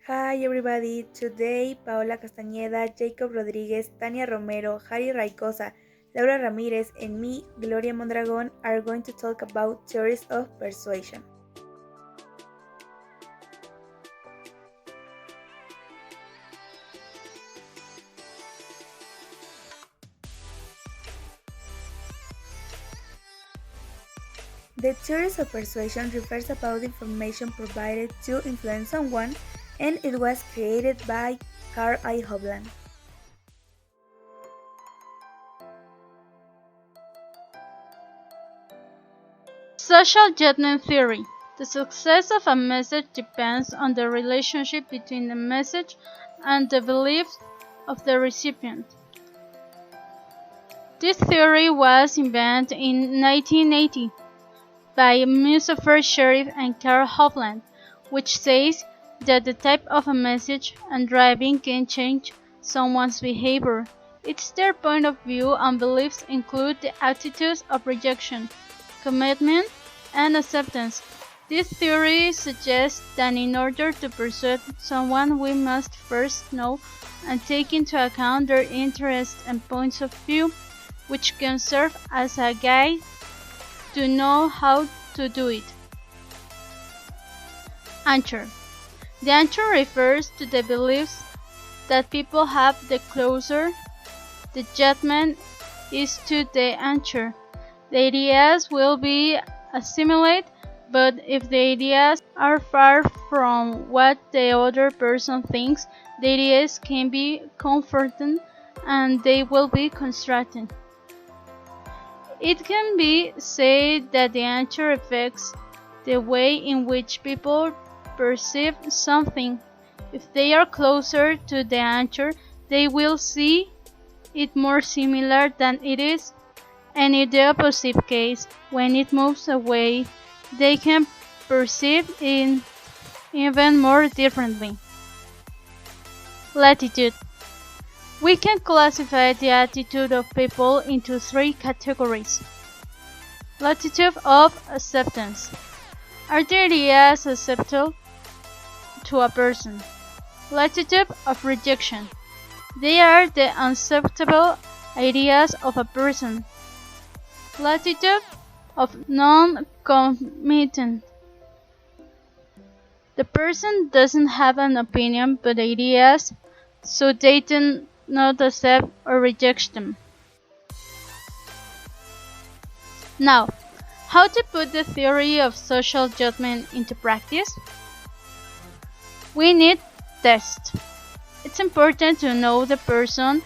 Hi everybody, today Paola Castañeda, Jacob Rodriguez, Tania Romero, Harry Raicosa, Laura Ramirez, and me, Gloria Mondragon, are going to talk about theories of persuasion. The theories of persuasion refers about information provided to influence someone, and it was created by Carl I. Hovland. Social judgment theory. The success of a message depends on the relationship between the message and the beliefs of the recipient. This theory was invented in 1980 by Muzafer Sherif and Carl Hovland, which says that the type of a message and driving can change someone's behavior. It's their point of view, and beliefs include the attitudes of rejection, commitment, and acceptance. This theory suggests that in order to persuade someone, we must first know and take into account their interests and points of view, which can serve as a guide to know how to do it. Answer. The answer refers to the beliefs that people have. The closer the judgment is to the answer, the ideas will be assimilate, but if the ideas are far from what the other person thinks, the ideas can be comforting and they will be constructed. It can be said that the answer affects the way in which people perceive something. If they are closer to the answer, they will see it more similar than it is, and in the opposite case, when it moves away, they can perceive it even more differently. Latitude. We can classify the attitude of people into three categories. Latitude of acceptance. Are the ideas acceptable to a person? Latitude of rejection. They are the unacceptable ideas of a person. Latitude of non-commitment. The person doesn't have an opinion but ideas, so they do not accept or reject them. Now, how to put the theory of social judgment into practice? We need tests. It's important to know the person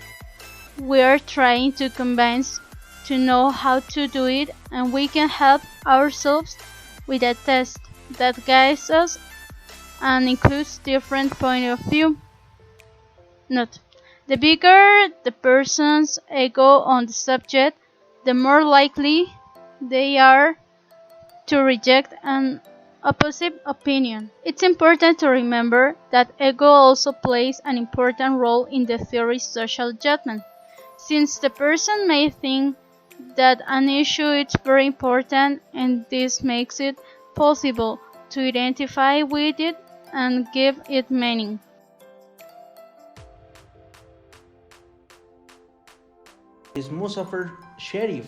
we are trying to convince, to know how to do it, and we can help ourselves with a test that guides us and includes different points of view. Note: the bigger the person's ego on the subject, the more likely they are to reject an opposite opinion. It's important to remember that ego also plays an important role in the theory of social judgment, since the person may think that an issue is very important, and this makes it possible to identify with it and give it meaning. Is Muzafer Sherif.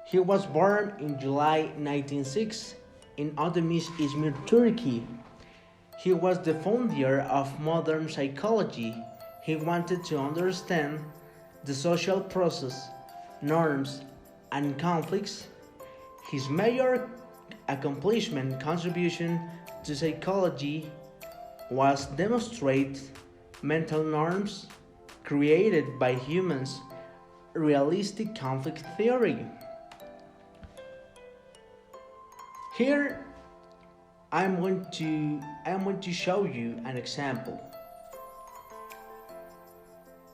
He was born in July 1906 in Özdemir, Izmir, Turkey. He was the founder of modern psychology. He wanted to understand the social process, norms, and conflicts. His major contribution to psychology was demonstrate mental norms created by humans, realistic conflict theory. Here I'm going to show you an example.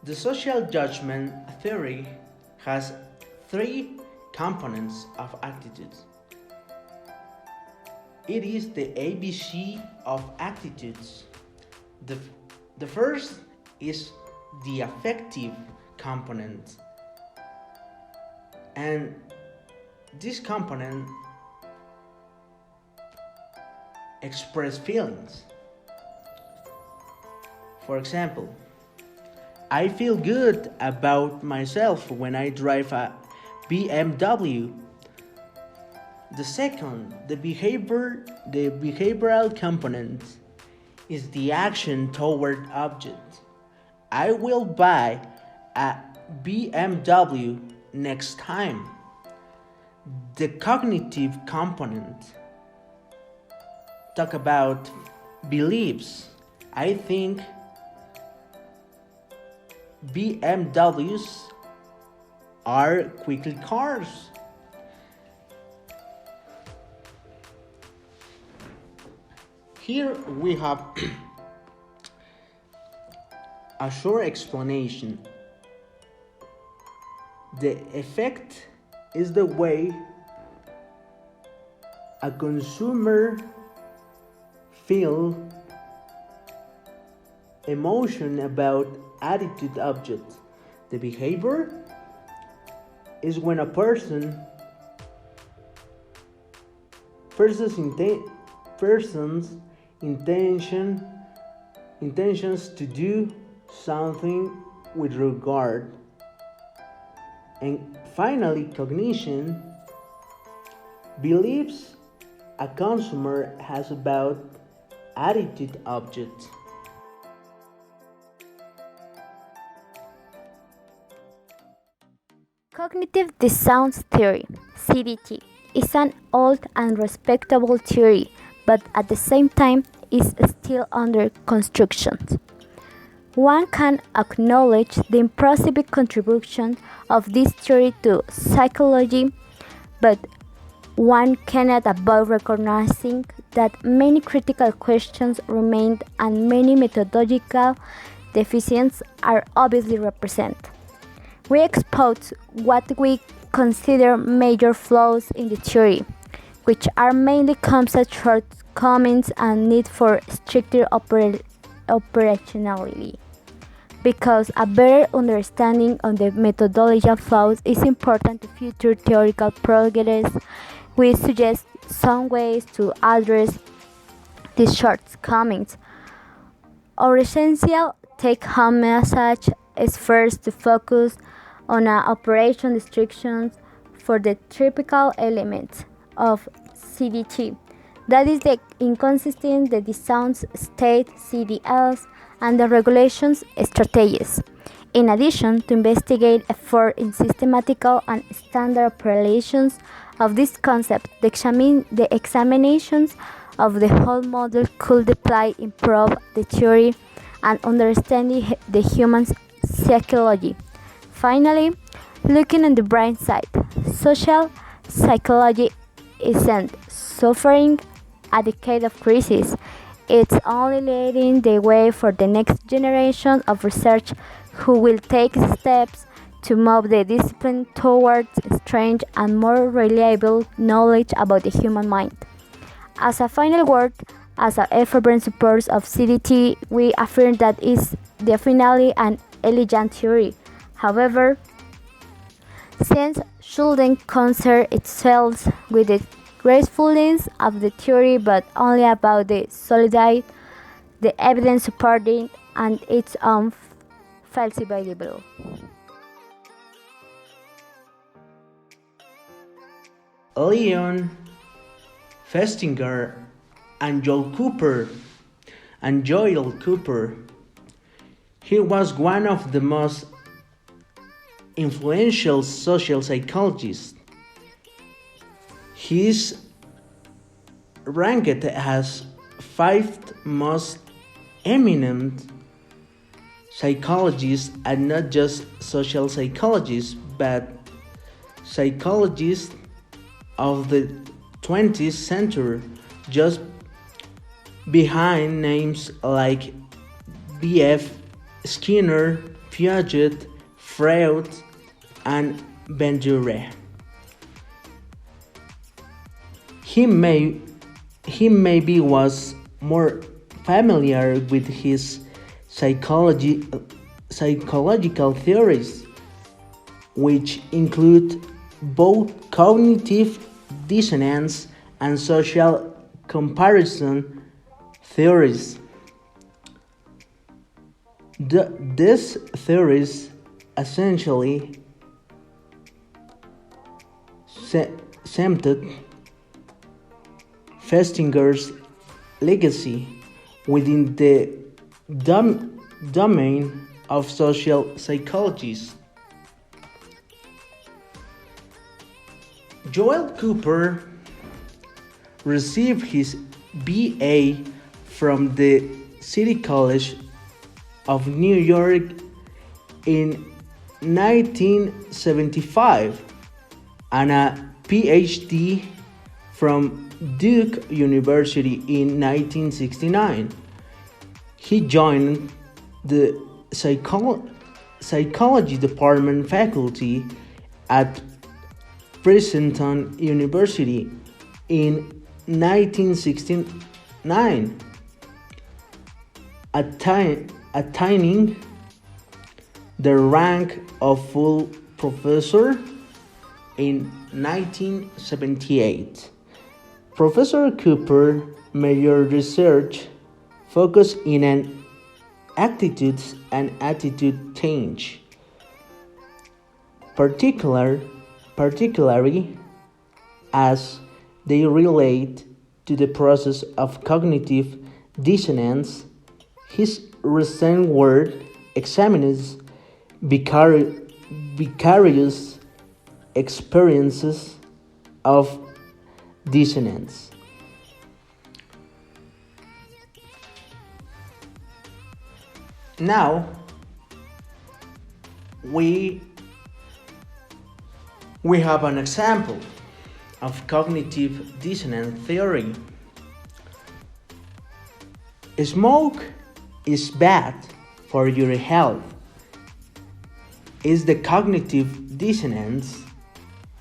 The social judgment theory has three components of attitudes. It is the ABC of attitudes. The first is the affective component, and this component express feelings. For example, I feel good about myself when I drive a BMW. The second, the behavioral component is the action toward object. I will buy a BMW next time. The cognitive component talk about beliefs. I think BMWs are quickly cars. Here we have a short explanation. The effect is the way a consumer feel emotion about attitude object. The behavior is when a person's intentions to do something with regard. And finally, cognition beliefs a consumer has about attitude object. Cognitive Dissonance Theory, CDT, is an old and respectable theory, but at the same time is still under construction. One can acknowledge the impressive contribution of this theory to psychology, but one cannot avoid recognizing that many critical questions remain and many methodological deficiencies are obviously represented. We expose what we consider major flaws in the theory, which are mainly concept shortcomings and need for stricter operationality. Because a better understanding of the methodological flaws is important to future theoretical progress, we suggest some ways to address these shortcomings. Our essential take-home message is first to focus on operation restrictions for the typical elements of CDT, that is the inconsistent, the dissonance state, CDLs, and the regulations strategies. In addition, to investigate effort in systematical and standard operations of this concept, the examinations of the whole model could apply improve the theory and understanding the human psychology. Finally, looking on the bright side, social psychology isn't suffering a decade of crisis. It's only leading the way for the next generation of research who will take steps to move the discipline towards strange and more reliable knowledge about the human mind. As a final word, as a fervent supporters of CDT, we affirm that it's definitely an elegant theory. However, science shouldn't concern itself with the gracefulness of the theory, but only about the solidity, the evidence supporting, and its falsifiable. Leon Festinger and Joel Cooper. He was one of the most influential social psychologists. He is ranked as fifth most eminent psychologist, and not just social psychologists, but psychologists of the 20th century, just behind names like B.F. Skinner, Piaget, Freud, and Bandura. He maybe was more familiar with his psychological theories, which include both cognitive dissonance and social comparison theories. These theories essentially cemented Festinger's legacy within the domain of social psychology. Joel Cooper received his BA from the City College of New York in 1975 and a PhD from Duke University in 1969. He joined the psychology department faculty at Princeton University in 1969, attaining the rank of full professor in 1978. Professor Cooper major research focused in an attitudes and attitude change, particularly as they relate to the process of cognitive dissonance. His recent work examines vicarious experiences of dissonance. Now, we have an example of cognitive dissonance theory. Smoke is bad for your health. Is the cognitive dissonance,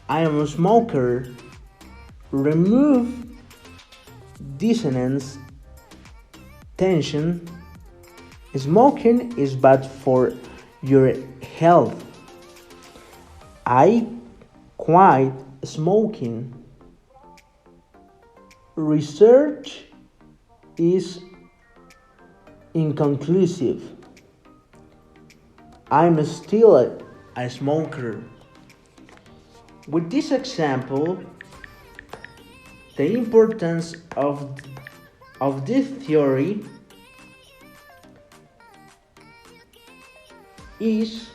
I am a smoker, remove dissonance tension. Smoking is bad for your health. I quit smoking. Research is inconclusive. I'm still a smoker. With this example, the importance of this theory is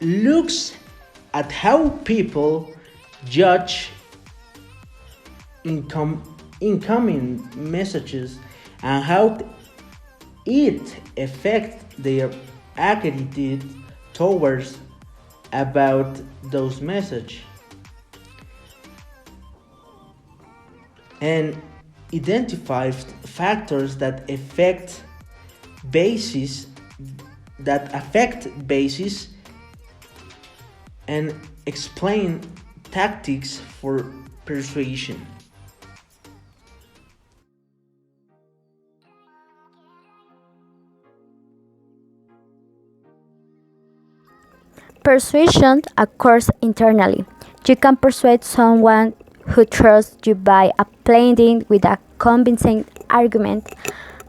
looks at how people judge incoming messages and how it affects their attitude towards about those messages, and identify factors that affect basis and explain tactics for persuasion. Persuasion occurs internally. You can persuade someone who trusts you by applying with a convincing argument,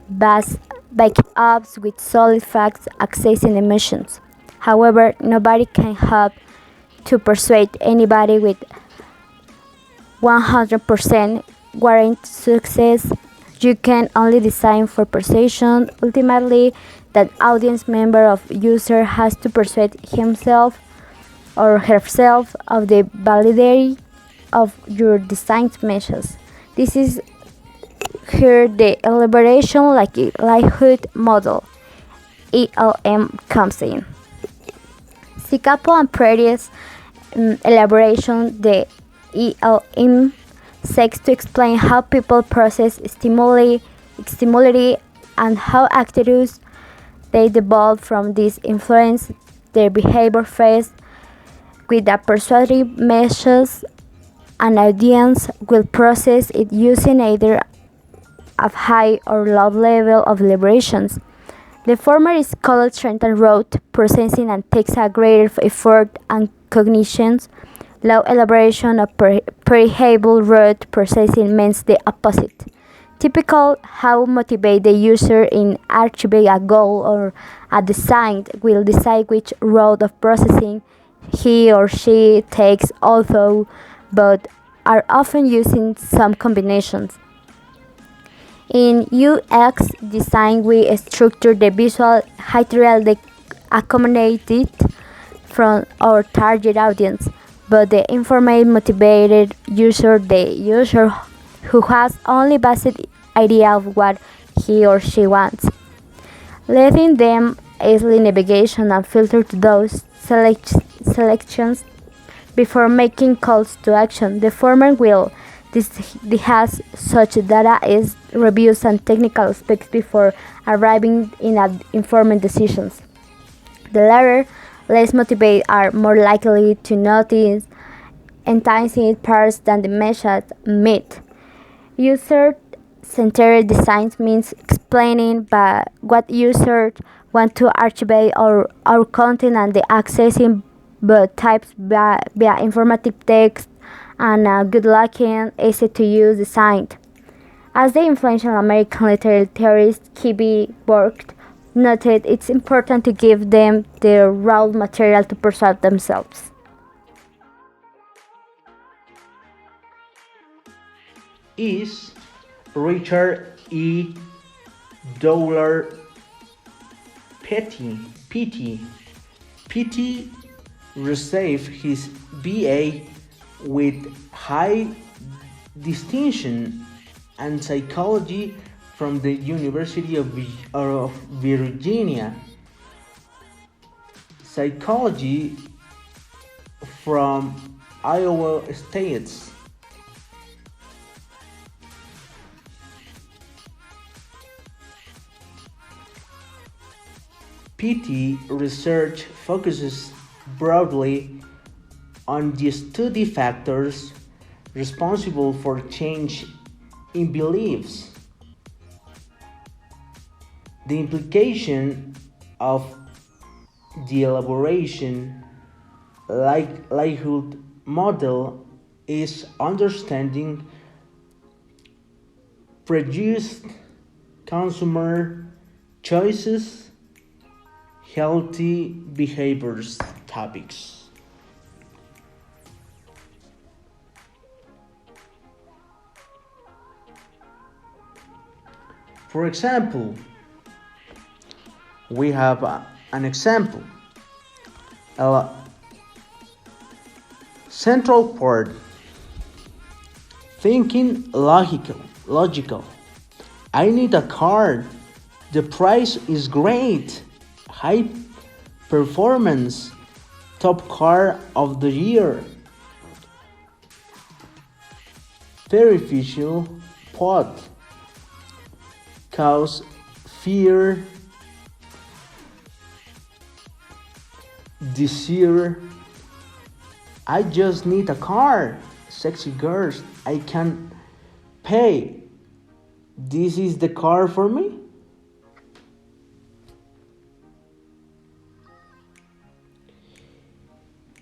backed up with solid facts, accessing emotions. However, nobody can hope to persuade anybody with 100% guaranteed success. You can only design for persuasion. Ultimately, that audience member of user has to persuade himself or herself of the validity of your designed message. This is here the elaboration likelihood model (ELM) comes in. Sicapo and Prairies elaboration, the ELM seeks to explain how people process stimuli and how attitudes they develop from this influence their behavior faced with a persuasive message. An audience will process it using either a high or low level of elaborations. The former is called central rote processing and takes a greater effort and cognition. Low elaboration of perishable rote processing means the opposite. Typical how motivate the user in achieving a goal or a design will decide which route of processing he or she takes, although both are often using some combinations. In UX design, we structure the visual material accommodated from our target audience, but the informed motivated user, the user who has only basic idea of what he or she wants, letting them easily navigation and filter to those selections before making calls to action. The former will this has such data is reviews and technical specs before arriving in informed decisions. The latter, less motivated, are more likely to notice enticing parts than the message meet. User-centered design means explaining what users want to achieve or our content and the accessing but types via informative text and a good-looking, easy-to-use design. As the influential American literary theorist Kibbe worked noted, it's important to give them the raw material to persuade themselves. Is Richard E. Dowler Petty. Petty received his BA with high distinction and psychology from the University of Virginia, psychology from Iowa State. PT research focuses broadly on the study factors responsible for change in beliefs, the implication of the elaboration likelihood model is understanding prejudiced consumer choices, healthy behaviors topics. For example, we have an example. A central part, thinking logical. I need a car. The price is great. High performance. Top car of the year. Peripheral pot. Cause fear, desire. I just need a car. Sexy girls, I can pay. This is the car for me?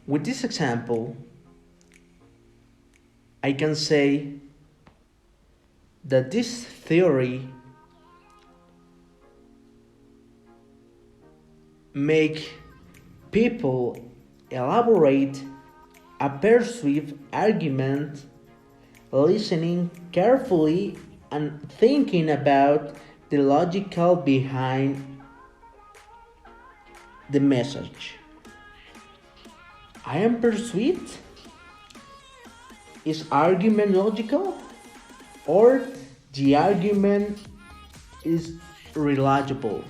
With this example, I can say that this theory make people elaborate a persuasive argument, listening carefully and thinking about the logical behind the message. I am persuaded. Is argument logical? Or the argument is reliable?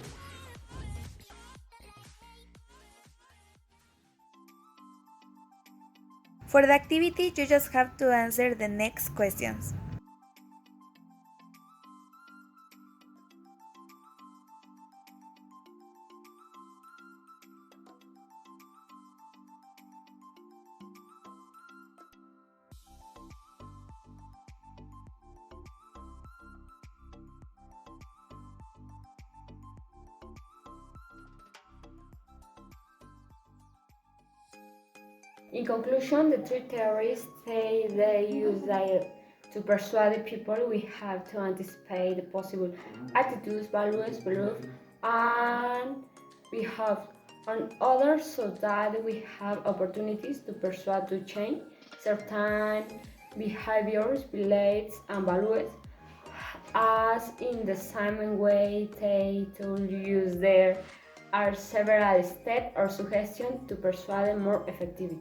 For the activity, you just have to answer the next questions. In conclusion, the three theorists say they use To persuade the people, we have to anticipate the possible attitudes, values, beliefs, and we have on others so that we have opportunities to persuade to change certain behaviors, beliefs, and values, as in the same way they to use there are several steps or suggestions to persuade more effectively.